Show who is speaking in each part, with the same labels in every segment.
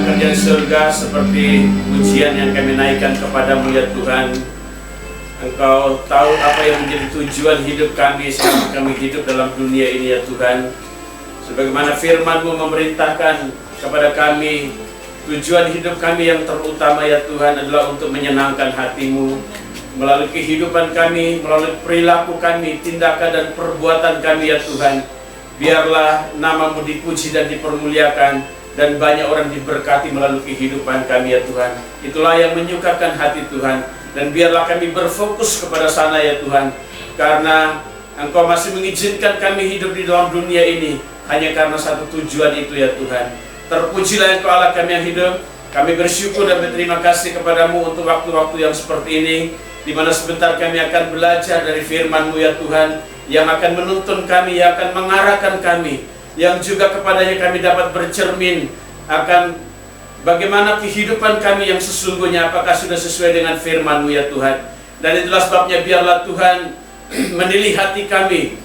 Speaker 1: kerajaan surga seperti pujian yang kami naikkan kepadamu ya Tuhan. Engkau tahu apa yang menjadi tujuan hidup kami selama kami hidup dalam dunia ini ya Tuhan. Sebagaimana firman-Mu memerintahkan kepada kami, tujuan hidup kami yang terutama ya Tuhan adalah untuk menyenangkan hati-Mu. Melalui kehidupan kami, melalui perilaku kami, tindakan dan perbuatan kami ya Tuhan, biarlah nama-Mu dipuji dan dipermuliakan, dan banyak orang diberkati melalui kehidupan kami ya Tuhan. Itulah yang menyukakan hati Tuhan. Dan biarlah kami berfokus kepada sana ya Tuhan, karena Engkau masih mengizinkan kami hidup di dalam dunia ini hanya karena satu tujuan itu ya Tuhan. Terpujilah Engkau Allah kami yang hidup. Kami bersyukur dan berterima kasih kepadamu untuk waktu-waktu yang seperti ini, di mana sebentar kami akan belajar dari firman-Mu ya Tuhan, yang akan menuntun kami, yang akan mengarahkan kami, yang juga kepadanya kami dapat bercermin akan bagaimana kehidupan kami yang sesungguhnya, apakah sudah sesuai dengan firman-Mu ya Tuhan. Dan itulah sebabnya biarlah Tuhan menilih hati kami,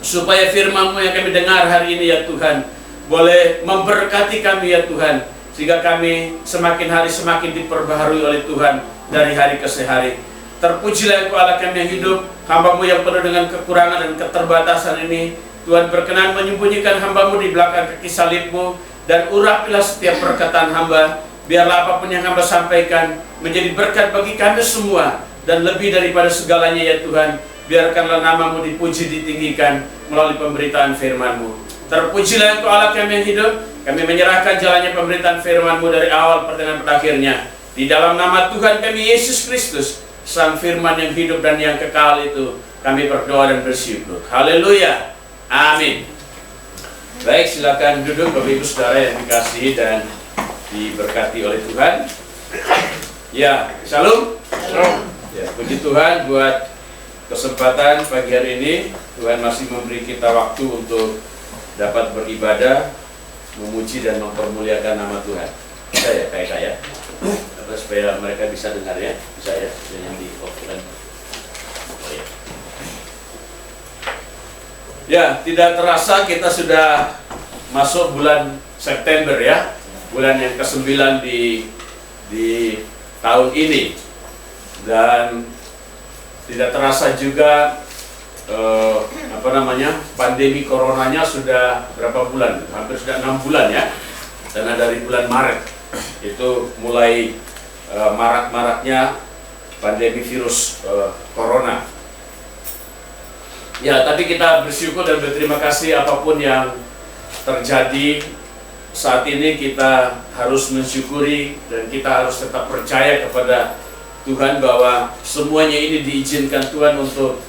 Speaker 1: supaya firman-Mu yang kami dengar hari ini ya Tuhan boleh memberkati kami ya Tuhan, sehingga kami semakin hari semakin diperbaharui oleh Tuhan dari hari ke hari. Terpujilah Engkau Allah kami yang hidup. Hamba-Mu yang penuh dengan kekurangan dan keterbatasan ini, Tuhan berkenan menyembunyikan hamba-Mu di belakang kaki salib-Mu, dan urapilah setiap perkataan hamba. Biarlah apapun yang hamba sampaikan menjadi berkat bagi kami semua, dan lebih daripada segalanya ya Tuhan, biarkanlah nama-Mu dipuji, ditinggikan melalui pemberitaan firman-Mu. Terpujilah Engkau Allah kami yang hidup. Kami menyerahkan jalannya pemberitaan firman-Mu dari awal pertengahan akhirnya, di dalam nama Tuhan kami Yesus Kristus, Sang Firman yang hidup dan yang kekal itu, kami berdoa dan bersyukur. Haleluya. Amin. Baik, silakan duduk Bapak Ibu Saudara yang dikasihi dan diberkati oleh Tuhan. Ya, shalom. Shalom. Ya, puji Tuhan buat kesempatan pagi hari ini. Tuhan masih memberi kita waktu untuk dapat beribadah, memuji dan mempermuliakan nama Tuhan. Bisa ya, kayak saya? Apa supaya mereka bisa dengar ya? Bisa ya? Yang di off kan? Oh ya. Ya, tidak terasa kita sudah masuk bulan September ya, bulan yang ke-9 di tahun ini, dan tidak terasa juga pandemi coronanya sudah berapa bulan? Hampir sudah 6 bulan ya, karena dari bulan Maret itu mulai marak-maraknya pandemi virus corona. Ya, tapi kita bersyukur dan berterima kasih apapun yang terjadi saat ini, kita harus mensyukuri dan kita harus tetap percaya kepada Tuhan bahwa semuanya ini diizinkan Tuhan untuk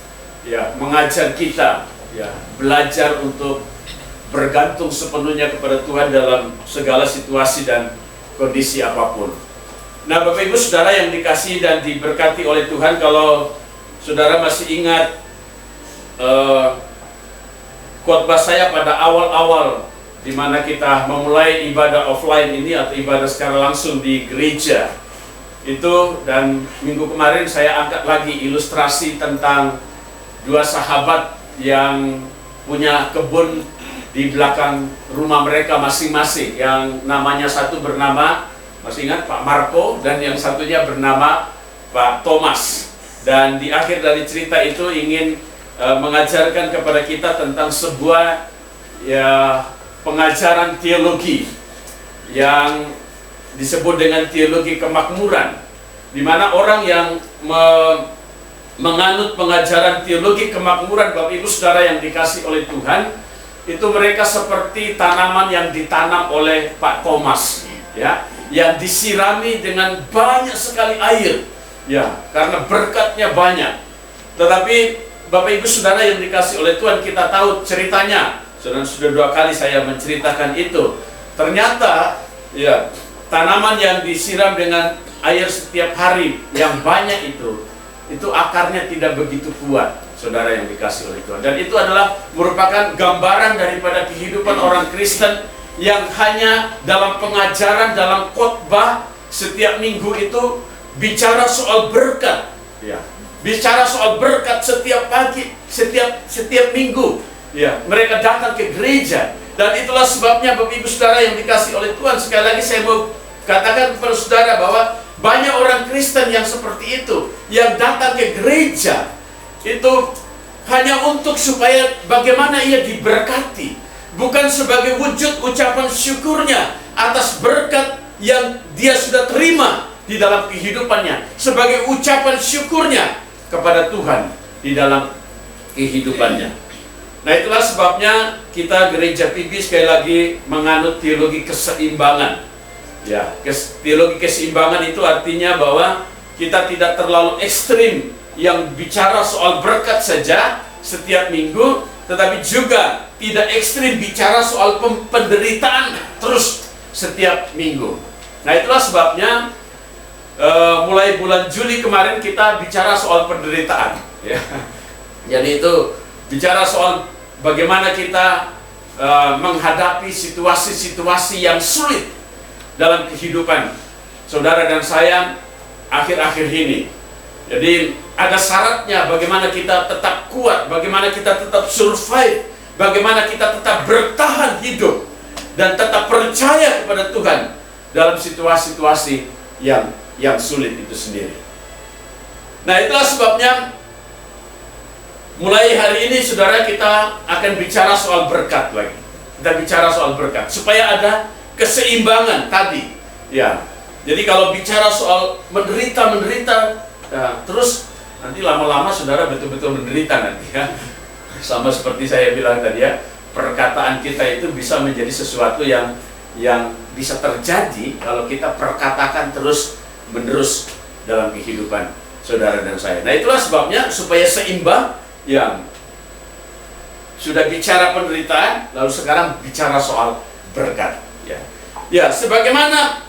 Speaker 1: ya mengajar kita ya belajar untuk bergantung sepenuhnya kepada Tuhan dalam segala situasi dan kondisi apapun. Nah, Bapak Ibu Saudara yang dikasihi dan diberkati oleh Tuhan, kalau Saudara masih ingat khotbah saya pada awal-awal di mana kita memulai ibadah offline ini atau ibadah secara langsung di gereja itu, dan minggu kemarin saya angkat lagi ilustrasi tentang dua sahabat yang punya kebun di belakang rumah mereka masing-masing, yang namanya satu bernama, masih ingat, Pak Marco, dan yang satunya bernama Pak Thomas. Dan di akhir dari cerita itu ingin mengajarkan kepada kita tentang sebuah ya pengajaran teologi yang disebut dengan teologi kemakmuran, di mana orang yang menganut pengajaran teologi kemakmuran, Bapak Ibu Saudara yang dikasih oleh Tuhan, itu mereka seperti tanaman yang ditanam oleh Pak Thomas ya, yang disirami dengan banyak sekali air ya, karena berkatnya banyak. Tetapi Bapak Ibu Saudara yang dikasih oleh Tuhan, kita tahu ceritanya, sudah 2 kali saya menceritakan itu. Ternyata ya, tanaman yang disiram dengan air setiap hari yang banyak itu akarnya tidak begitu kuat, Saudara yang dikasih oleh Tuhan. Dan itu adalah merupakan gambaran daripada kehidupan orang Kristen yang hanya dalam pengajaran, dalam khotbah setiap minggu itu bicara soal berkat ya. Bicara soal berkat setiap pagi, setiap minggu. Ya, mereka datang ke gereja. Dan itulah sebabnya Bapak Ibu Saudara yang dikasih oleh Tuhan, sekali lagi saya mau katakan kepada saudara bahwa banyak orang Kristen yang seperti itu, yang datang ke gereja itu hanya untuk supaya bagaimana ia diberkati, bukan sebagai wujud ucapan syukurnya atas berkat yang dia sudah terima di dalam kehidupannya, sebagai ucapan syukurnya kepada Tuhan di dalam kehidupannya. Nah, itulah sebabnya kita gereja PB sekali lagi menganut teologi keseimbangan. Ya, teologi keseimbangan itu artinya bahwa kita tidak terlalu ekstrim yang bicara soal berkat saja setiap minggu, tetapi juga tidak ekstrim bicara soal penderitaan terus setiap minggu. Nah, itulah sebabnya mulai bulan Juli kemarin kita bicara soal penderitaan. Ya. Jadi itu bicara soal bagaimana kita menghadapi situasi-situasi yang sulit dalam kehidupan saudara dan saya akhir-akhir ini. Jadi ada syaratnya bagaimana kita tetap kuat, bagaimana kita tetap survive, bagaimana kita tetap bertahan hidup dan tetap percaya kepada Tuhan dalam situasi-situasi yang sulit itu sendiri. Nah, itulah sebabnya mulai hari ini saudara kita akan bicara soal berkat lagi. Kita bicara soal berkat supaya ada keseimbangan tadi. Ya. Jadi kalau bicara soal menderita, ya, terus nanti lama-lama saudara betul-betul menderita nanti ya. Sama seperti saya bilang tadi ya, perkataan kita itu bisa menjadi sesuatu yang bisa terjadi kalau kita perkatakan terus-menerus dalam kehidupan saudara dan saya. Nah, itulah sebabnya supaya seimbang, yang sudah bicara penderitaan, lalu sekarang bicara soal berkat. Ya, sebagaimana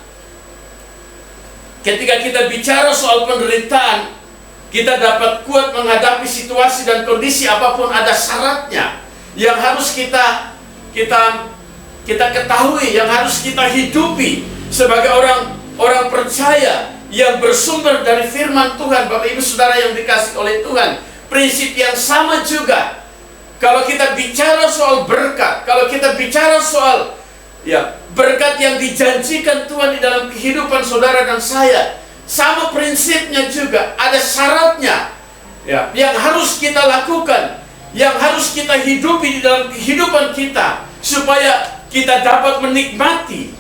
Speaker 1: ketika kita bicara soal penderitaan, kita dapat kuat menghadapi situasi dan kondisi apapun, ada syaratnya yang harus kita ketahui, yang harus kita hidupi sebagai orang percaya yang bersumber dari firman Tuhan. Bapak Ibu Saudara yang dikasih oleh Tuhan, prinsip yang sama juga. Kalau kita bicara soal berkat, kalau kita bicara soal berkat yang dijanjikan Tuhan di dalam kehidupan saudara dan saya, sama prinsipnya juga, ada syaratnya yang harus kita lakukan, yang harus kita hidupi di dalam kehidupan kita, supaya kita dapat menikmati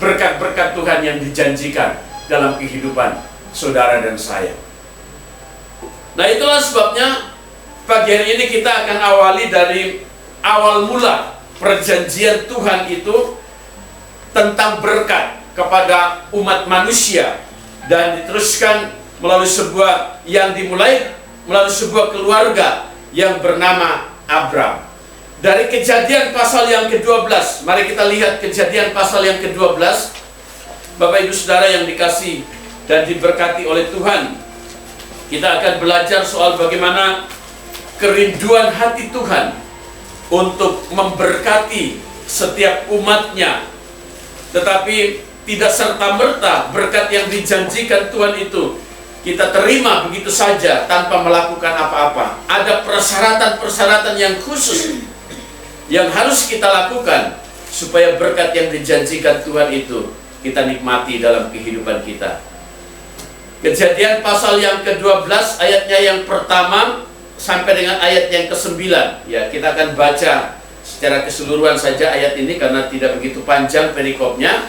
Speaker 1: berkat-berkat Tuhan yang dijanjikan dalam kehidupan saudara dan saya. Nah, itulah sebabnya pagi hari ini kita akan awali dari awal mula perjanjian Tuhan itu tentang berkat kepada umat manusia, dan diteruskan melalui dimulai melalui sebuah keluarga yang bernama Abram. Dari Kejadian pasal yang ke-12, mari kita lihat Kejadian pasal yang ke-12. Bapak Ibu Saudara yang dikasih dan diberkati oleh Tuhan, kita akan belajar soal bagaimana kerinduan hati Tuhan untuk memberkati setiap umatnya, tetapi tidak serta-merta berkat yang dijanjikan Tuhan itu kita terima begitu saja tanpa melakukan apa-apa. Ada persyaratan-persyaratan yang khusus yang harus kita lakukan supaya berkat yang dijanjikan Tuhan itu kita nikmati dalam kehidupan kita. Kejadian pasal yang ke-12 ayatnya yang pertama sampai dengan ayat yang ke-9. Ya, kita akan baca secara keseluruhan saja ayat ini karena tidak begitu panjang perikopnya.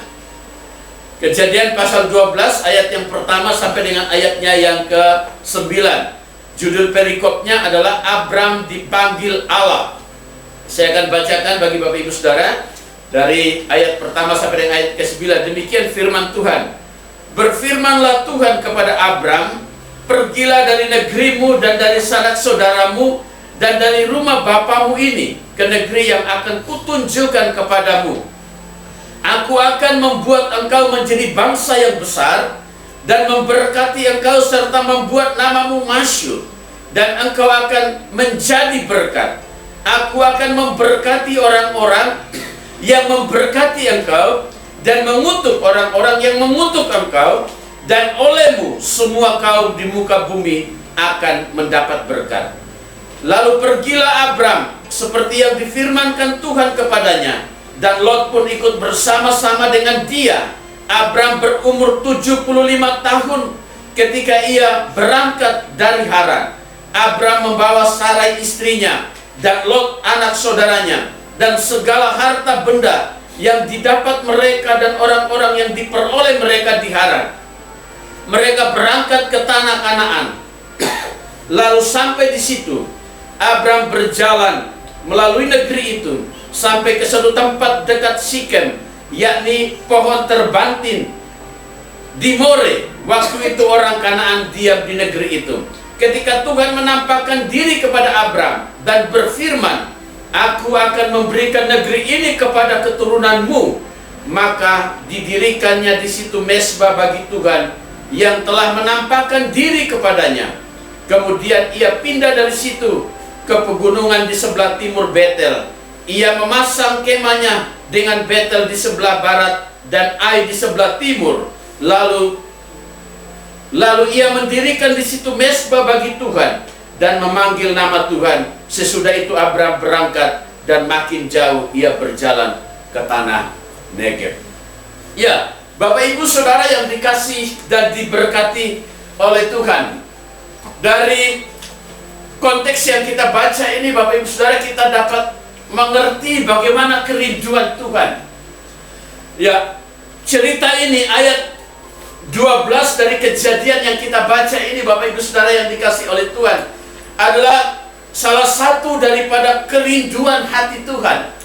Speaker 1: Kejadian pasal 12 ayat yang pertama sampai dengan ayatnya yang ke-9. Judul perikopnya adalah Abram dipanggil Allah. Saya akan bacakan bagi Bapak Ibu Saudara dari ayat pertama sampai dengan ayat ke-9. Demikian firman Tuhan. Berfirmanlah Tuhan kepada Abram, pergilah dari negerimu dan dari sanak saudaramu dan dari rumah bapamu ini ke negeri yang akan kutunjukkan kepadamu. Aku akan membuat engkau menjadi bangsa yang besar dan memberkati engkau serta membuat namamu masyhur, dan engkau akan menjadi berkat. Aku akan memberkati orang-orang yang memberkati engkau dan mengutuk orang-orang yang mengutuk engkau, dan olehmu semua kaum di muka bumi akan mendapat berkat. Lalu pergilah Abram seperti yang difirmankan Tuhan kepadanya, dan Lot pun ikut bersama-sama dengan dia. Abram berumur 75 tahun ketika ia berangkat dari Haran. Abram membawa Sarai istrinya, dan Lot anak saudaranya, dan segala harta benda yang didapat mereka dan orang-orang yang diperoleh mereka di Haran. Mereka berangkat ke tanah Kanaan. Lalu sampai di situ, Abram berjalan melalui negeri itu sampai ke suatu tempat dekat Sikem, yakni pohon terbantin di More. Waktu itu orang Kanaan diam di negeri itu. Ketika Tuhan menampakkan diri kepada Abram dan berfirman, "Aku akan memberikan negeri ini kepada keturunanmu," maka didirikannya di situ mezbah bagi Tuhan yang telah menampakkan diri kepadanya. Kemudian ia pindah dari situ ke pegunungan di sebelah timur Betel. Ia memasang kemahnya dengan Betel di sebelah barat dan Ai di sebelah timur. Lalu ia mendirikan di situ mezbah bagi Tuhan dan memanggil nama Tuhan. Sesudah itu Abram berangkat dan makin jauh ia berjalan ke tanah Negeb. Ya, Bapak Ibu Saudara yang dikasih dan diberkati oleh Tuhan, dari konteks yang kita baca ini, Bapak Ibu Saudara, kita dapat mengerti bagaimana kerinduan Tuhan. Ya, cerita ini ayat 12 dari Kejadian yang kita baca ini, Bapak Ibu Saudara yang dikasih oleh Tuhan, adalah salah satu daripada kerinduan hati Tuhan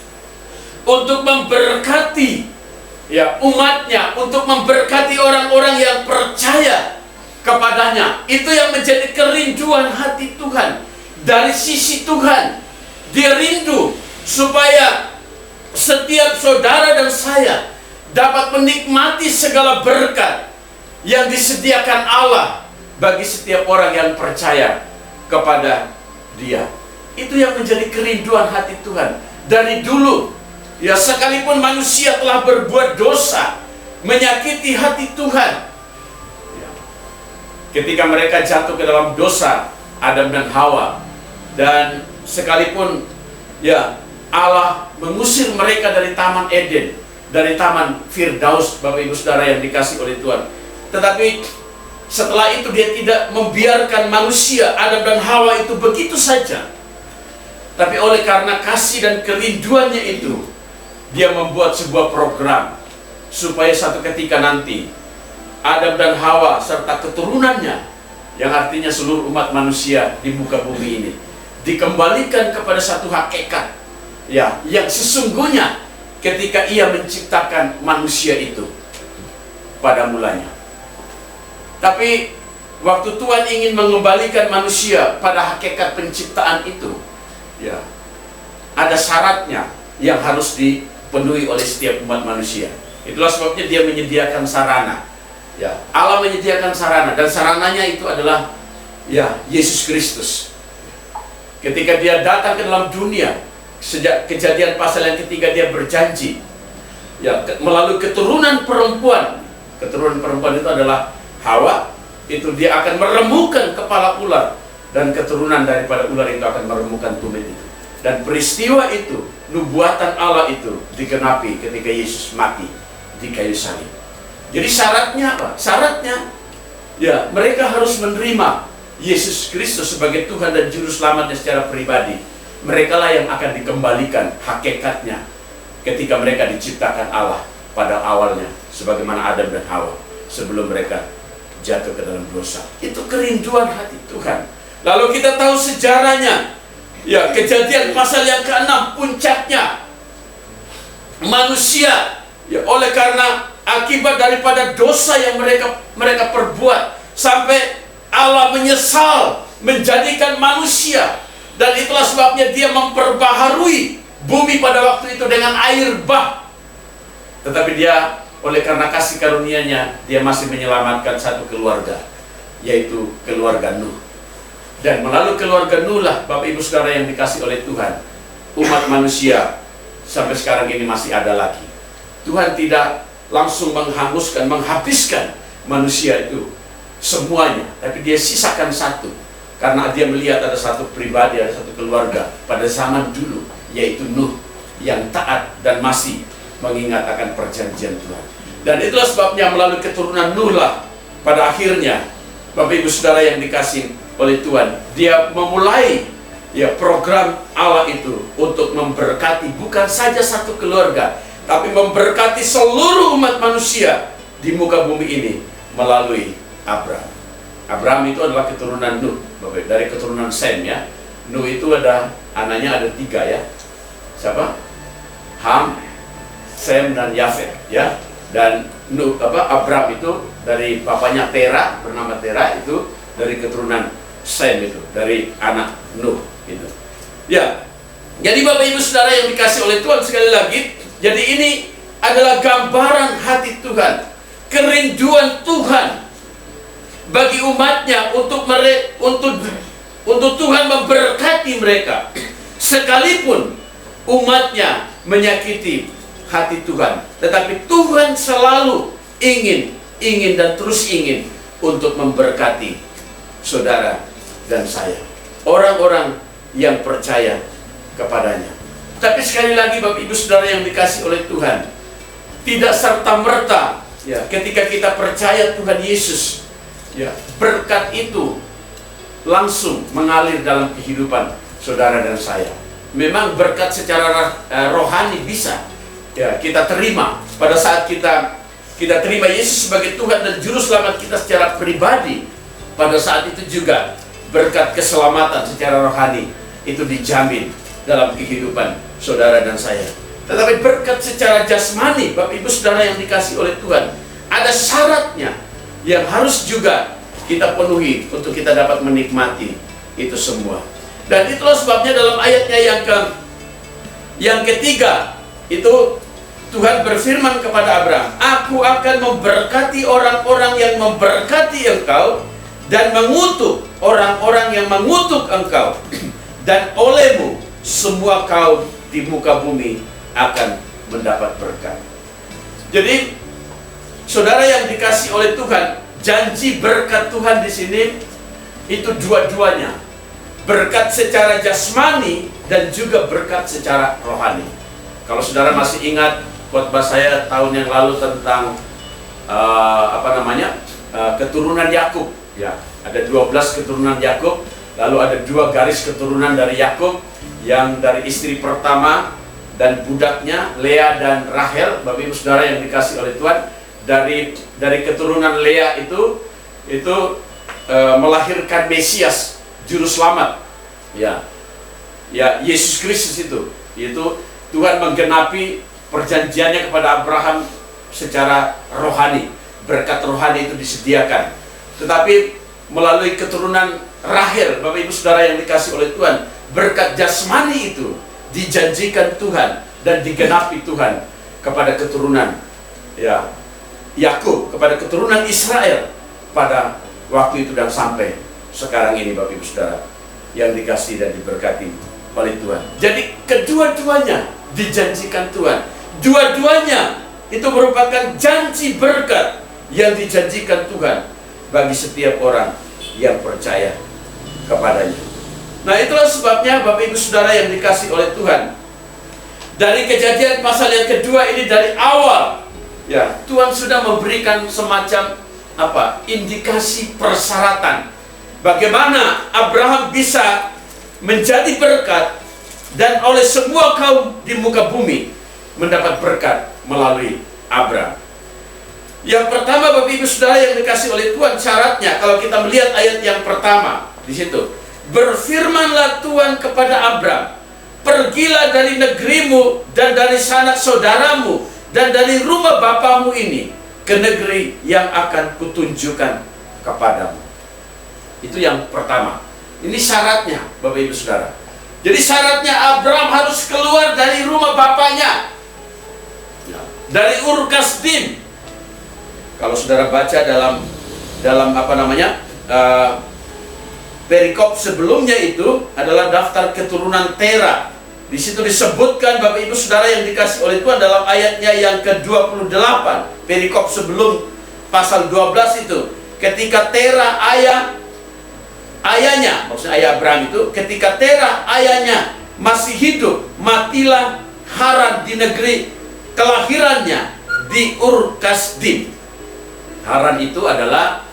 Speaker 1: untuk memberkati umatnya, untuk memberkati orang-orang yang percaya kepadanya. Itu yang menjadi kerinduan hati Tuhan. Dari sisi Tuhan, Dia rindu supaya setiap saudara dan saya dapat menikmati segala berkat yang disediakan Allah bagi setiap orang yang percaya kepada Dia. Itu yang menjadi kerinduan hati Tuhan dari dulu. Ya, sekalipun manusia telah berbuat dosa, menyakiti hati Tuhan, ya, ketika mereka jatuh ke dalam dosa, Adam dan Hawa, dan sekalipun Allah mengusir mereka dari Taman Eden, dari Taman Firdaus, Bapak Ibu Saudara yang dikasih oleh Tuhan, tetapi setelah itu Dia tidak membiarkan manusia, Adam dan Hawa itu begitu saja. Tapi oleh karena kasih dan kerinduannya itu, Dia membuat sebuah program supaya satu ketika nanti Adam dan Hawa serta keturunannya, yang artinya seluruh umat manusia di muka bumi ini, dikembalikan kepada satu hakikat yang sesungguhnya ketika Ia menciptakan manusia itu pada mulanya. Tapi waktu Tuhan ingin mengembalikan manusia pada hakikat penciptaan itu, ada syaratnya yang harus dipenuhi oleh setiap umat manusia. Itulah sebabnya Dia menyediakan sarana. Allah menyediakan sarana, dan sarananya itu adalah Yesus Kristus. Ketika Dia datang ke dalam dunia, sejak Kejadian pasal yang ketiga, Dia berjanji melalui keturunan perempuan. Keturunan perempuan itu adalah Hawa. Itu Dia akan meremukkan kepala ular, dan keturunan daripada ular itu akan meremukkan tumit itu. Dan peristiwa itu, nubuatan Allah itu digenapi ketika Yesus mati di kayu salib. Jadi syaratnya apa? Syaratnya mereka harus menerima Yesus Kristus sebagai Tuhan dan Juru Selamatnya secara pribadi. Mereka lah yang akan dikembalikan hakikatnya ketika mereka diciptakan Allah pada awalnya, sebagaimana Adam dan Hawa sebelum mereka jatuh ke dalam dosa. Itu kerinduan hati Tuhan. Lalu kita tahu sejarahnya. Kejadian pasal yang ke-6, puncaknya manusia oleh karena akibat daripada dosa yang mereka perbuat, sampai Allah menyesal menjadikan manusia, dan itulah sebabnya Dia memperbaharui bumi pada waktu itu dengan air bah. Tetapi Dia oleh karena kasih karunia-Nya, Dia masih menyelamatkan satu keluarga, yaitu keluarga Nuh. Dan melalui keluarga Nuh lah, Bapak Ibu Saudara yang dikasih oleh Tuhan, umat manusia sampai sekarang ini masih ada lagi. Tuhan tidak langsung menghanguskan, menghabiskan manusia itu semuanya, tapi Dia sisakan satu, karena Dia melihat ada satu pribadi, ada satu keluarga pada zaman dulu yaitu Nuh yang taat dan masih mengingat akan perjanjian Tuhan. Dan itulah sebabnya melalui keturunan Nuh lah pada akhirnya, Bapak Ibu Saudara yang dikasihi oleh Tuhan, dia memulai program Allah itu untuk memberkati bukan saja satu keluarga, tapi memberkati seluruh umat manusia di muka bumi ini melalui Abraham. Abraham itu adalah keturunan Nuh, Bapak, dari keturunan Sem ya. Nuh itu anaknya ada 3 ya. Siapa? Ham, Sem dan Yafet ya. Dan Abraham itu dari bapaknya Tera, bernama Tera, itu dari keturunan Sem, itu dari anak Nuh itu. Ya. Jadi Bapak Ibu Saudara yang dikasih oleh Tuhan, sekali lagi, jadi ini adalah gambaran hati Tuhan, kerinduan Tuhan bagi umatnya untuk Tuhan memberkati mereka, sekalipun umatnya menyakiti hati Tuhan. Tetapi Tuhan selalu ingin dan terus ingin untuk memberkati saudara dan saya, orang-orang yang percaya kepadanya. Tapi sekali lagi Bapak Ibu Saudara yang dikasih oleh Tuhan, tidak serta-merta ketika kita percaya Tuhan Yesus, berkat itu langsung mengalir dalam kehidupan saudara dan saya. Memang berkat secara rohani bisa kita terima pada saat kita terima Yesus sebagai Tuhan dan Juru Selamat kita secara pribadi. Pada saat itu juga berkat keselamatan secara rohani itu dijamin dalam kehidupan saudara dan saya. Tetapi berkat secara jasmani, Bapak Ibu Saudara yang dikasih oleh Tuhan, ada syaratnya yang harus juga kita penuhi untuk kita dapat menikmati itu semua. Dan itulah sebabnya dalam ayatnya yang ketiga itu Tuhan berfirman kepada Abraham, "Aku akan memberkati orang-orang yang memberkati engkau dan mengutuk orang-orang yang mengutuk engkau, dan olehmu semua kaum di muka bumi akan mendapat berkat." Jadi saudara yang dikasih oleh Tuhan, janji berkat Tuhan di sini itu dua-duanya, berkat secara jasmani dan juga berkat secara rohani. Kalau saudara masih ingat khotbah saya tahun yang lalu tentang keturunan Yakub, ya, ada 12 keturunan Yakub, lalu ada 2 garis keturunan dari Yakub, yang dari istri pertama dan budaknya Lea dan Rahel. Bapak Ibu Saudara yang dikasih oleh Tuhan, dari keturunan Lea itu melahirkan Mesias, Juru Selamat, ya Yesus Kristus itu Tuhan menggenapi perjanjiannya kepada Abraham secara rohani. Berkat rohani itu disediakan. Tetapi melalui keturunan Rahel, Bapak Ibu Saudara yang dikasih oleh Tuhan, berkat jasmani itu dijanjikan Tuhan dan digenapi Tuhan kepada keturunan Yakub, kepada keturunan Israel pada waktu itu dan sampai sekarang ini, Bapak Ibu Saudara yang dikasih dan diberkati oleh Tuhan. Jadi kedua-duanya dijanjikan Tuhan. Dua-duanya itu merupakan janji berkat yang dijanjikan Tuhan bagi setiap orang yang percaya kepadanya. Nah, itulah sebabnya Bapak Ibu Saudara yang dikasih oleh Tuhan, dari Kejadian pasal yang kedua ini, dari awal Tuhan sudah memberikan semacam indikasi persyaratan bagaimana Abraham bisa menjadi berkat dan oleh semua kaum di muka bumi mendapat berkat melalui Abraham. Yang pertama, Bapak Ibu Saudara yang dikasih oleh Tuhan, syaratnya kalau kita melihat ayat yang pertama di situ, berfirmanlah Tuhan kepada Abraham, "Pergilah dari negerimu dan dari sanak saudaramu dan dari rumah bapamu ini ke negeri yang akan kutunjukkan kepadamu." Itu yang pertama. Ini syaratnya, Bapak Ibu Saudara. Jadi syaratnya Abraham harus keluar dari rumah bapaknya, dari Ur Kasdim. Kalau saudara baca dalam perikop sebelumnya itu adalah daftar keturunan Tera. Di situ disebutkan, Bapak Ibu Saudara yang dikasih oleh Tuhan, dalam ayatnya yang ke-28, perikop sebelum pasal 12 itu, ketika Tera ayahnya, maksudnya ayah Abraham itu, ketika Tera ayahnya masih hidup, matilah Haran di negeri kelahirannya di Ur Kasdim. Haran itu adalah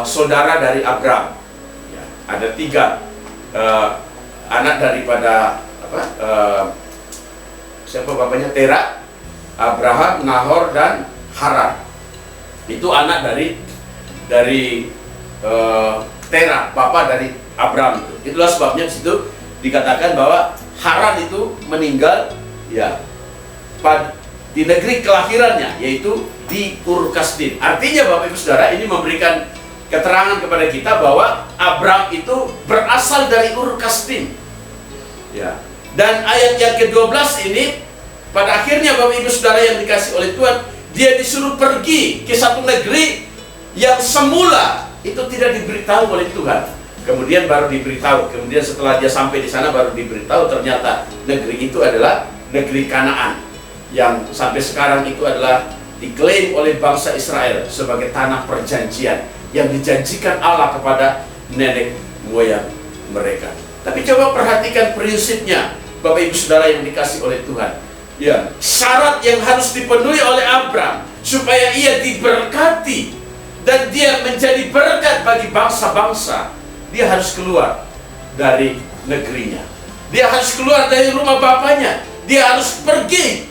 Speaker 1: saudara dari Abram. Ya, ada 3 anak daripada siapa bapaknya? Tera, Abraham, Nahor, dan Haran. Itu anak dari Tera, papa dari Abram. Itulah sebabnya di situ dikatakan bahwa Haran itu meninggal ya di negeri kelahirannya, yaitu di Ur Kasdim. Artinya Bapak Ibu Saudara, ini memberikan keterangan kepada kita bahwa Abram itu berasal dari Ur Kasdim. Ya. Dan ayat yang ke-12 ini, pada akhirnya Bapak Ibu Saudara yang dikasih oleh Tuhan, dia disuruh pergi ke satu negeri yang semula itu tidak diberitahu oleh Tuhan. Kemudian baru diberitahu. Kemudian setelah dia sampai di sana baru diberitahu ternyata negeri itu adalah negeri Kanaan, yang sampai sekarang itu adalah diklaim oleh bangsa Israel sebagai tanah perjanjian yang dijanjikan Allah kepada nenek moyang mereka. Tapi coba perhatikan prinsipnya, Bapak Ibu Saudara yang dikasih oleh Tuhan. Ya, syarat yang harus dipenuhi oleh Abram supaya ia diberkati dan dia menjadi berkat bagi bangsa-bangsa, dia harus keluar dari negerinya. Dia harus keluar dari rumah bapaknya. Dia harus pergi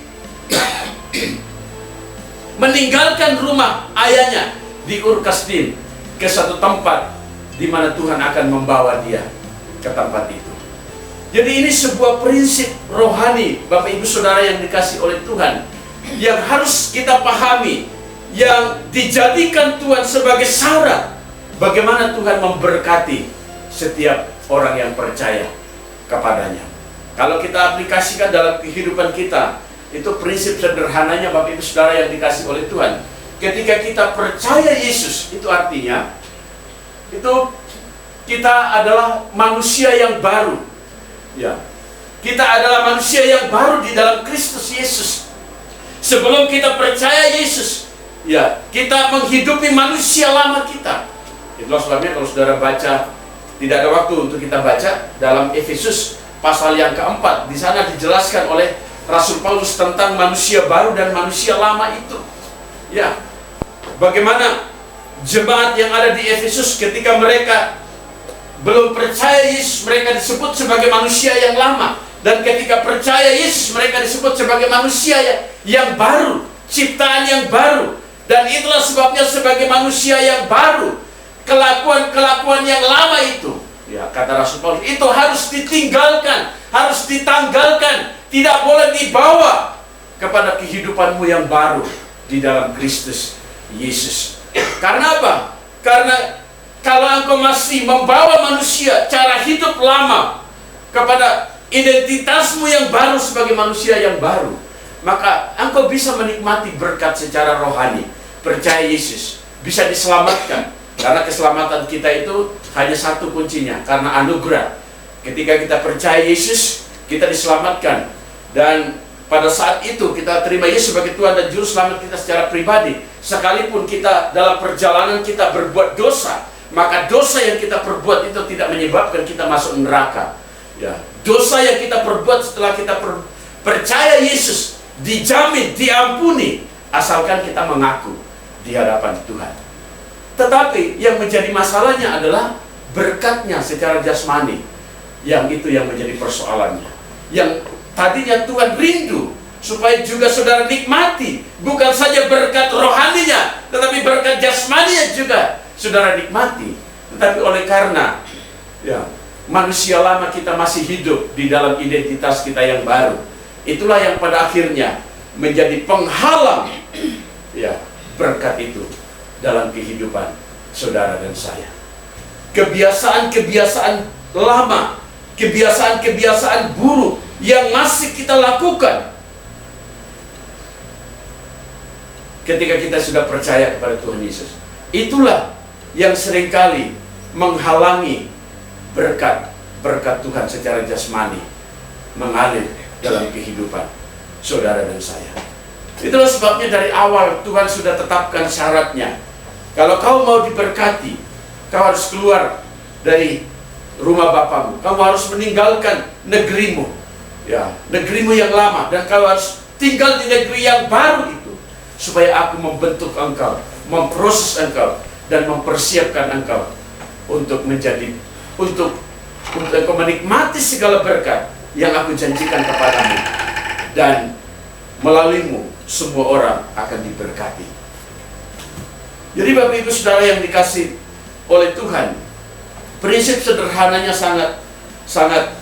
Speaker 1: meninggalkan rumah ayahnya di Ur Kasdim ke satu tempat di mana Tuhan akan membawa dia ke tempat itu. Jadi ini sebuah prinsip rohani, Bapak Ibu Saudara yang dikasih oleh Tuhan, yang harus kita pahami, yang dijadikan Tuhan sebagai syarat bagaimana Tuhan memberkati setiap orang yang percaya kepadanya. Kalau kita aplikasikan dalam kehidupan kita, itu prinsip sederhananya Bapak Ibu Saudara yang dikasih oleh Tuhan. Ketika kita percaya Yesus, itu artinya itu kita adalah manusia yang baru. Ya, kita adalah manusia yang baru di dalam Kristus Yesus. Sebelum kita percaya Yesus, ya, kita menghidupi manusia lama kita. Itulah sebabnya kalau saudara baca, tidak ada waktu untuk kita baca dalam Efesus pasal yang keempat. Di sana dijelaskan oleh Rasul Paulus tentang manusia baru dan manusia lama itu. Ya, bagaimana jemaat yang ada di Efesus ketika mereka belum percaya Yesus, mereka disebut sebagai manusia yang lama. Dan ketika percaya Yesus, mereka disebut sebagai manusia yang baru, ciptaan yang baru. Dan itulah sebabnya sebagai manusia yang baru, kelakuan-kelakuan yang lama itu, ya, kata Rasul Paulus, itu harus ditinggalkan, harus ditanggalkan, tidak boleh dibawa kepada kehidupanmu yang baru di dalam Kristus Yesus. Karena apa? Karena kalau engkau masih membawa manusia cara hidup lama kepada identitasmu yang baru sebagai manusia yang baru, maka engkau bisa menikmati berkat secara rohani. Percaya Yesus, bisa diselamatkan. Karena keselamatan kita itu hanya satu kuncinya, karena anugerah. Ketika kita percaya Yesus, kita diselamatkan. Dan pada saat itu kita terima Yesus sebagai Tuhan dan Juru Selamat kita secara pribadi. Sekalipun kita dalam perjalanan kita berbuat dosa, maka dosa yang kita perbuat itu tidak menyebabkan kita masuk neraka. Ya, dosa yang kita perbuat setelah kita percaya Yesus dijamin, diampuni, asalkan kita mengaku di hadapan Tuhan. Tetapi yang menjadi masalahnya adalah berkatnya secara jasmani. Yang itu yang menjadi persoalannya. Yang tadinya Tuhan rindu supaya juga saudara nikmati, bukan saja berkat rohaninya, tetapi berkat jasmaninya juga saudara nikmati. Tetapi oleh karena ya, manusia lama kita masih hidup di dalam identitas kita yang baru, itulah yang pada akhirnya menjadi penghalang ya, berkat itu dalam kehidupan saudara dan saya. Kebiasaan-kebiasaan lama, kebiasaan-kebiasaan buruk yang masih kita lakukan ketika kita sudah percaya kepada Tuhan Yesus, itulah yang seringkali menghalangi berkat Tuhan secara jasmani mengalir dalam kehidupan saudara dan saya. Itulah sebabnya dari awal Tuhan sudah tetapkan syaratnya. Kalau kau mau diberkati, kau harus keluar dari rumah bapamu, kamu harus meninggalkan negerimu, ya, negerimu yang lama, dan kau harus tinggal di negeri yang baru itu, supaya aku membentuk engkau, memproses engkau, dan mempersiapkan engkau untuk engkau menikmati segala berkat yang aku janjikan kepadamu, dan melaluimu semua orang akan diberkati. Jadi Bapak Ibu Saudara yang dikasih oleh Tuhan, prinsip sederhananya sangat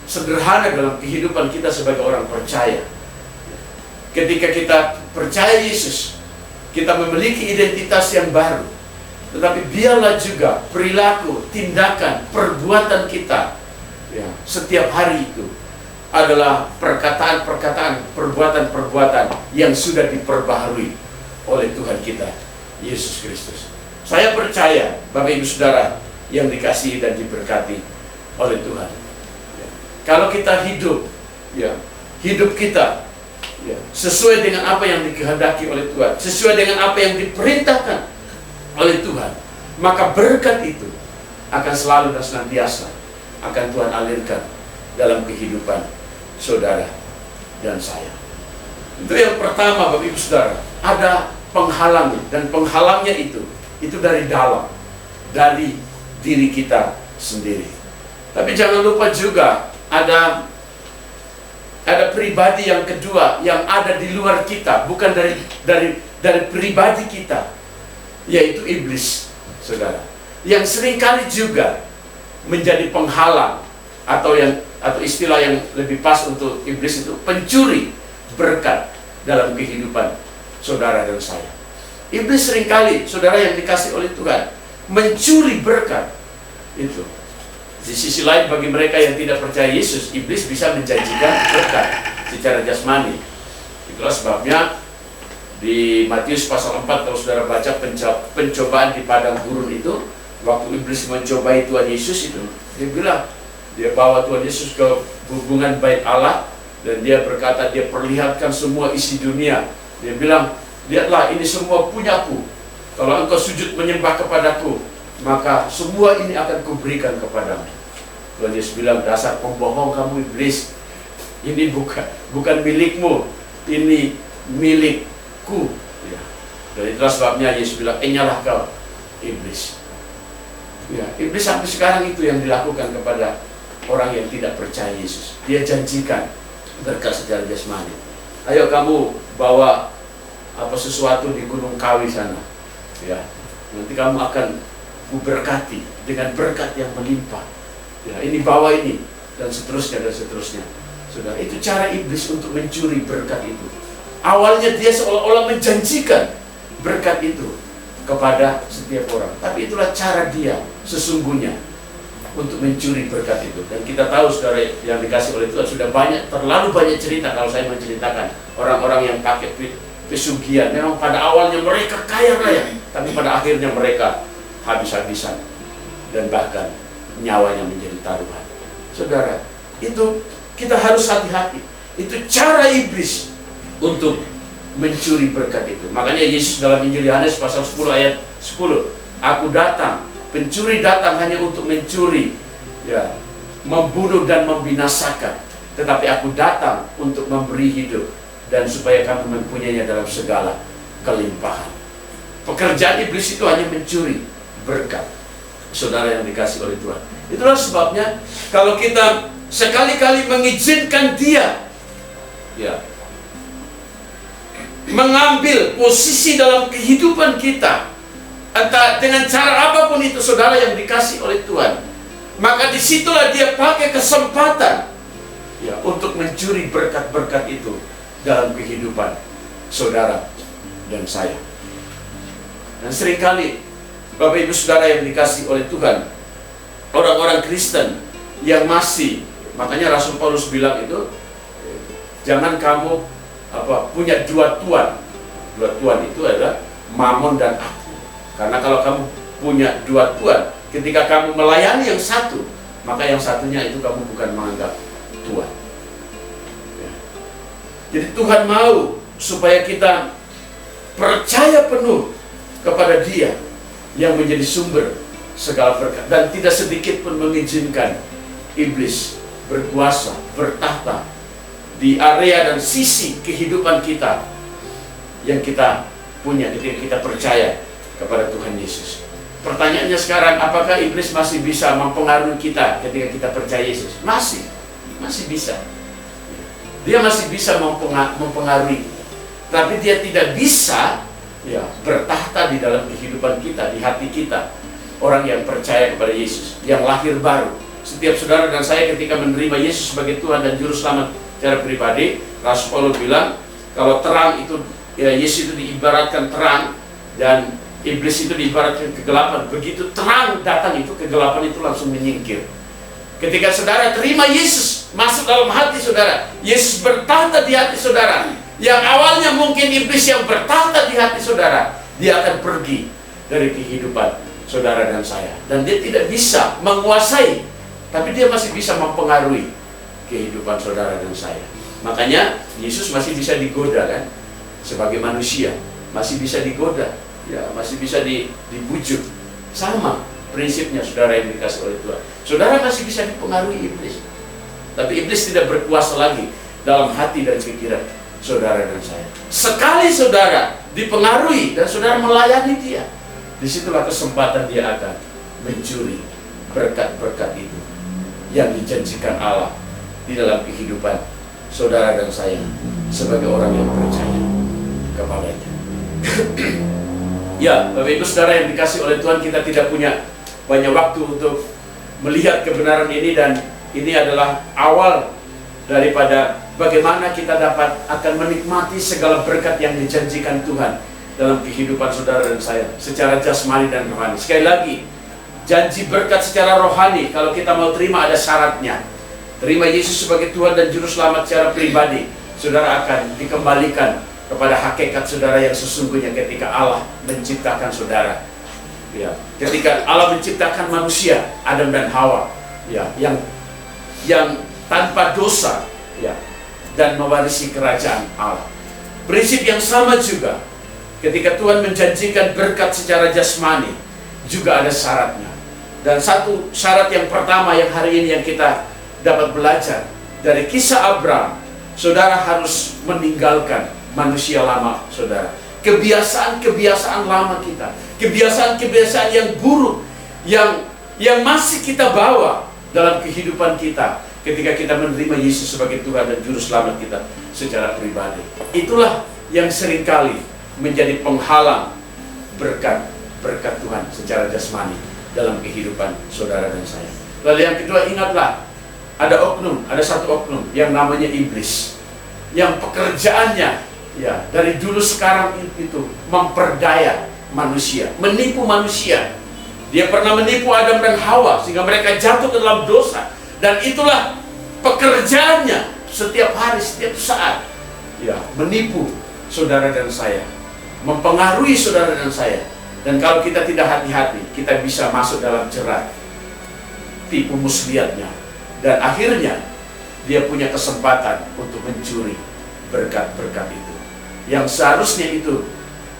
Speaker 1: sederhana dalam kehidupan kita sebagai orang percaya. Ketika kita percaya Yesus, kita memiliki identitas yang baru. Tetapi biarlah juga perilaku, tindakan, perbuatan kita, ya, setiap hari itu adalah perkataan-perkataan, perbuatan-perbuatan yang sudah diperbaharui oleh Tuhan kita, Yesus Kristus. Saya percaya, Bapak Ibu Saudara yang dikasihi dan diberkati oleh Tuhan, ya, kalau kita hidup, ya, hidup kita, ya, sesuai dengan apa yang dikehendaki oleh Tuhan, sesuai dengan apa yang diperintahkan oleh Tuhan, maka berkat itu akan selalu dan senantiasa akan Tuhan alirkan dalam kehidupan saudara dan saya. Itu yang pertama, Bapak Ibu Saudara. Ada penghalangnya, dan penghalangnya itu dari dalam, dari diri kita sendiri. Tapi jangan lupa juga ada pribadi yang kedua yang ada di luar kita, bukan dari pribadi kita, yaitu iblis, saudara, yang seringkali juga menjadi penghalang, atau istilah yang lebih pas untuk iblis itu pencuri berkat dalam kehidupan saudara dan saya. Iblis seringkali, saudara yang dikasih oleh Tuhan, mencuri berkat itu. Di sisi lain, bagi mereka yang tidak percaya Yesus, iblis bisa menjanjikan berkat secara jasmani. Itulah sebabnya di Matius pasal 4, kalau saudara baca pencobaan di padang gurun itu, waktu iblis mencobai Tuhan Yesus itu, dia bilang, dia bawa Tuhan Yesus ke hubungan bait Allah, dan dia berkata, dia perlihatkan semua isi dunia. Dia bilang, lihatlah, ini semua punyaku. Kalau engkau sujud menyembah kepadaku, maka semua ini akan kuberikan kepadamu. Tuhan Yesus bilang, dasar pembohong kamu iblis, ini bukan milikmu, ini milikku. Ya. Dan itulah sebabnya Yesus bilang, enyalah kau iblis. Ya, iblis sampai sekarang itu yang dilakukan kepada orang yang tidak percaya Yesus. Dia janjikan berkat secara jasmani. Ayo kamu bawa sesuatu di Gunung Kawi sana, ya, nanti kamu akan kuberkati dengan berkat yang melimpah. Ya, ini bawa ini, dan seterusnya dan seterusnya. Saudara, itu cara iblis untuk mencuri berkat itu. Awalnya dia seolah-olah menjanjikan berkat itu kepada setiap orang, tapi itulah cara dia sesungguhnya untuk mencuri berkat itu. Dan kita tahu, saudara yang dikasih oleh Tuhan, sudah terlalu banyak cerita kalau saya menceritakan orang-orang yang pakai pesugihan. Memang pada awalnya mereka kaya raya, tapi pada akhirnya mereka habis-habisan, dan bahkan nyawanya menjadi taruhan. Saudara, itu kita harus hati-hati. Itu cara iblis untuk mencuri berkat itu. Makanya Yesus dalam Injil Yohanes pasal 10 ayat 10, aku datang, pencuri datang hanya untuk mencuri, ya, membunuh dan membinasakan. Tetapi aku datang untuk memberi hidup, dan supaya kamu mempunyainya dalam segala kelimpahan. Pekerjaan iblis itu hanya mencuri berkat, saudara yang dikasih oleh Tuhan. Itulah sebabnya kalau kita sekali-kali mengizinkan dia, ya, mengambil posisi dalam kehidupan kita, entah dengan cara apapun itu, saudara yang dikasih oleh Tuhan, maka disitulah dia pakai kesempatan, ya, untuk mencuri berkat-berkat itu dalam kehidupan saudara dan saya. Dan seringkali, Bapak Ibu Saudara yang dikasih oleh Tuhan, orang-orang Kristen yang masih, makanya Rasul Paulus bilang itu, jangan kamu punya dua tuan. Dua tuan itu adalah Mamon dan aku. Karena kalau kamu punya dua tuan, ketika kamu melayani yang satu, maka yang satunya itu kamu bukan menganggap tuan. Ya. Jadi Tuhan mau supaya kita percaya penuh kepada Dia yang menjadi sumber segala berkat, dan tidak sedikit pun mengizinkan iblis berkuasa, bertahta di area dan sisi kehidupan kita yang kita punya ketika kita percaya kepada Tuhan Yesus. Pertanyaannya sekarang, apakah iblis masih bisa mempengaruhi kita ketika kita percaya Yesus? Masih bisa. Dia masih bisa mempengaruhi, tapi dia tidak bisa bertahta di dalam kehidupan kita, di hati kita. Orang yang percaya kepada Yesus, yang lahir baru. Setiap saudara dan saya ketika menerima Yesus sebagai Tuhan dan Juru Selamat secara pribadi, Rasul Paulus bilang, kalau terang itu, Yesus itu diibaratkan terang, dan iblis itu diibaratkan kegelapan. Begitu terang datang itu, kegelapan itu langsung menyingkir. Ketika saudara terima Yesus masuk dalam hati saudara, Yesus bertahta di hati saudara, yang awalnya mungkin iblis yang bertahta di hati saudara, dia akan pergi dari kehidupan saudara dan saya. Dan dia tidak bisa menguasai, tapi dia masih bisa mempengaruhi kehidupan saudara dan saya. Makanya Yesus masih bisa digoda kan, sebagai manusia masih bisa digoda, masih bisa dibujuk. Sama prinsipnya saudara yang dikasih oleh Tuhan. Saudara masih bisa dipengaruhi iblis, tapi iblis tidak berkuasa lagi dalam hati dan pikiran saudara dan saya. Sekali saudara dipengaruhi dan saudara melayani dia, disitulah kesempatan dia akan mencuri berkat-berkat itu yang dijanjikan Allah di dalam kehidupan saudara dan saya sebagai orang yang percaya kepadanya. Ya, Bapak Ibu Saudara yang dikasih oleh Tuhan, kita tidak punya banyak waktu untuk melihat kebenaran ini, dan ini adalah awal daripada bagaimana kita dapat akan menikmati segala berkat yang dijanjikan Tuhan dalam kehidupan saudara dan saya secara jasmani dan rohani. Sekali lagi, janji berkat secara rohani kalau kita mau terima ada syaratnya. Terima Yesus sebagai Tuhan dan Juru Selamat secara pribadi, saudara akan dikembalikan kepada hakikat saudara yang sesungguhnya ketika Allah menciptakan saudara. Ketika Allah menciptakan manusia, Adam dan Hawa, yang tanpa dosa, dan mewarisi kerajaan Allah. Prinsip yang sama juga ketika Tuhan menjanjikan berkat secara jasmani, juga ada syaratnya. Dan satu syarat yang pertama yang hari ini yang kita dapat belajar dari kisah Abraham, saudara harus meninggalkan manusia lama saudara. Kebiasaan-kebiasaan lama kita, kebiasaan-kebiasaan yang buruk, yang masih kita bawa dalam kehidupan kita ketika kita menerima Yesus sebagai Tuhan dan Juru Selamat kita secara pribadi. Itulah yang seringkali menjadi penghalang berkat Tuhan secara jasmani dalam kehidupan saudara dan saya. Lalu yang kedua, ingatlah, ada satu oknum yang namanya iblis, yang pekerjaannya dari dulu sekarang itu memperdaya manusia, menipu manusia. Dia pernah menipu Adam dan Hawa sehingga mereka jatuh ke dalam dosa, dan itulah pekerjaannya setiap hari, setiap saat, menipu saudara dan saya, mempengaruhi saudara dan saya. Dan kalau kita tidak hati-hati, kita bisa masuk dalam jerat tipu muslihatnya, dan akhirnya dia punya kesempatan untuk mencuri berkat-berkat itu yang seharusnya itu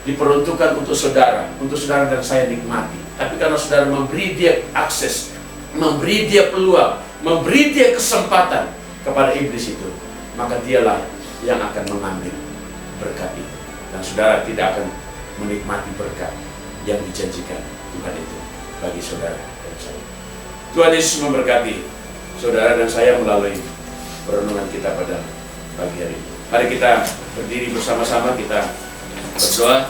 Speaker 1: diperuntukkan untuk saudara dan saya nikmati. Tapi karena saudara memberi dia akses, memberi dia peluang, memberi dia kesempatan kepada iblis itu, maka dialah yang akan mengambil berkat itu, dan saudara tidak akan menikmati berkat yang dijanjikan Tuhan itu bagi saudara dan saya. Tuhan Yesus memberkati saudara dan saya melalui perenungan kita pada pagi hari ini. Mari kita berdiri bersama-sama, kita berdoa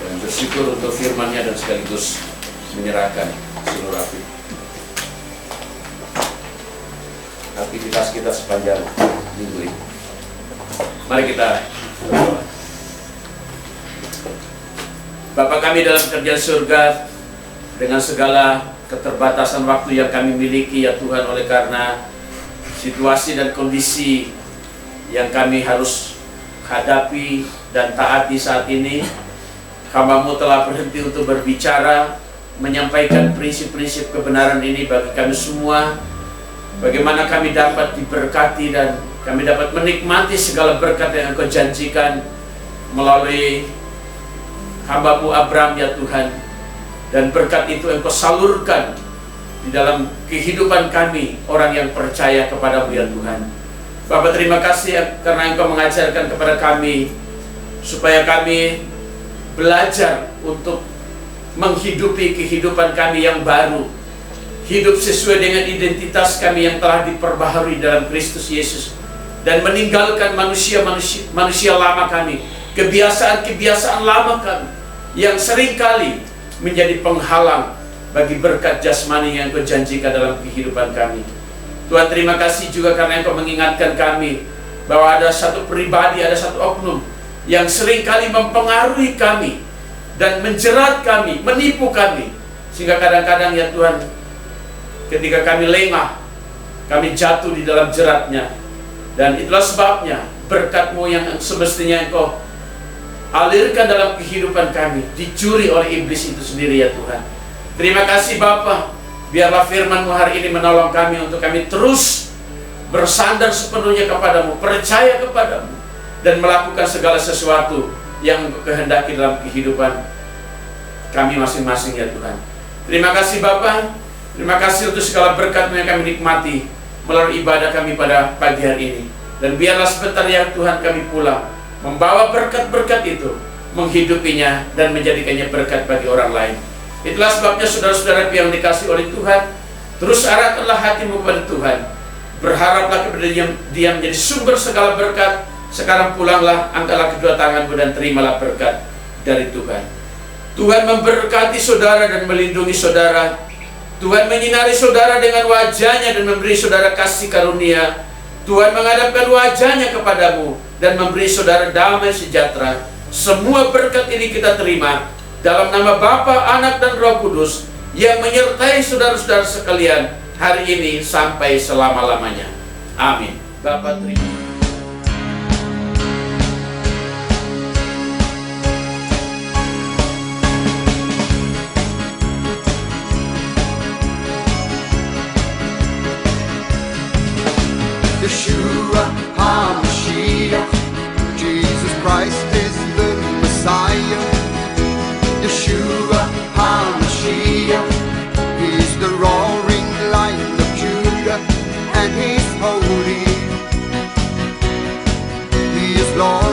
Speaker 1: dan bersyukur untuk firman-Nya dan sekaligus menyerahkan seluruh aktivitas kita sepanjang minggu ini. Mari kita berdoa. Bapa kami dalam kerajaan surga, dengan segala keterbatasan waktu yang kami miliki ya Tuhan, oleh karena situasi dan kondisi yang kami harus hadapi dan taati saat ini, hamba-Mu telah berhenti untuk berbicara, menyampaikan prinsip-prinsip kebenaran ini bagi kami semua, bagaimana kami dapat diberkati dan kami dapat menikmati segala berkat yang Engkau janjikan melalui hamba-Mu Abraham ya Tuhan, Dan berkat itu Engkau salurkan di dalam kehidupan kami, orang yang percaya kepada-Mu ya Tuhan. Bapa, terima kasih karena Engkau mengajarkan kepada kami supaya kami belajar untuk menghidupi kehidupan kami yang baru, hidup sesuai dengan identitas kami yang telah diperbaharui dalam Kristus Yesus, dan meninggalkan manusia lama kami, kebiasaan-kebiasaan lama kami yang seringkali menjadi penghalang bagi berkat jasmani yang Engkau janjikan dalam kehidupan kami. Tuhan, terima kasih juga karena Engkau mengingatkan kami bahwa ada satu pribadi, ada satu oknum yang seringkali mempengaruhi kami dan menjerat kami, menipu kami, sehingga kadang-kadang ya Tuhan, ketika kami lengah, kami jatuh di dalam jeratnya. Dan itulah sebabnya berkat-Mu yang semestinya Engkau alirkan dalam kehidupan kami dicuri oleh iblis itu sendiri ya Tuhan. Terima kasih Bapa, biarlah firman-Mu hari ini menolong kami untuk kami terus bersandar sepenuhnya kepada-Mu, percaya kepada-Mu, dan melakukan segala sesuatu yang Engkau kehendaki dalam kehidupan kami masing-masing ya Tuhan. Terima kasih Bapa, terima kasih untuk segala berkat-Mu yang kami nikmati melalui ibadah kami pada pagi hari ini. Dan biarlah sebentar ya Tuhan kami pulang membawa berkat-berkat itu, menghidupinya dan menjadikannya berkat bagi orang lain. Itulah sebabnya saudara-saudara yang dikasih oleh Tuhan, terus arahkanlah hatimu kepada Tuhan. Berharaplah kepada Dia menjadi sumber segala berkat. Sekarang pulanglah, angkatlah kedua tanganmu dan terimalah berkat dari Tuhan. Tuhan memberkati saudara dan melindungi saudara. Tuhan menyinari saudara dengan wajah-Nya dan memberi saudara kasih karunia. Tuhan menghadapkan wajah-Nya kepadamu dan memberi saudara damai sejahtera. Semua berkat ini kita terima dalam nama Bapa, Anak, dan Roh Kudus yang menyertai saudara-saudara sekalian hari ini sampai selama-lamanya. Amin. Bapa, terima.
Speaker 2: Yeshua HaMashiach, Jesus Christ is the Messiah. Yeshua HaMashiach, He's the roaring Lion of Judah, and He's holy. He is Lord.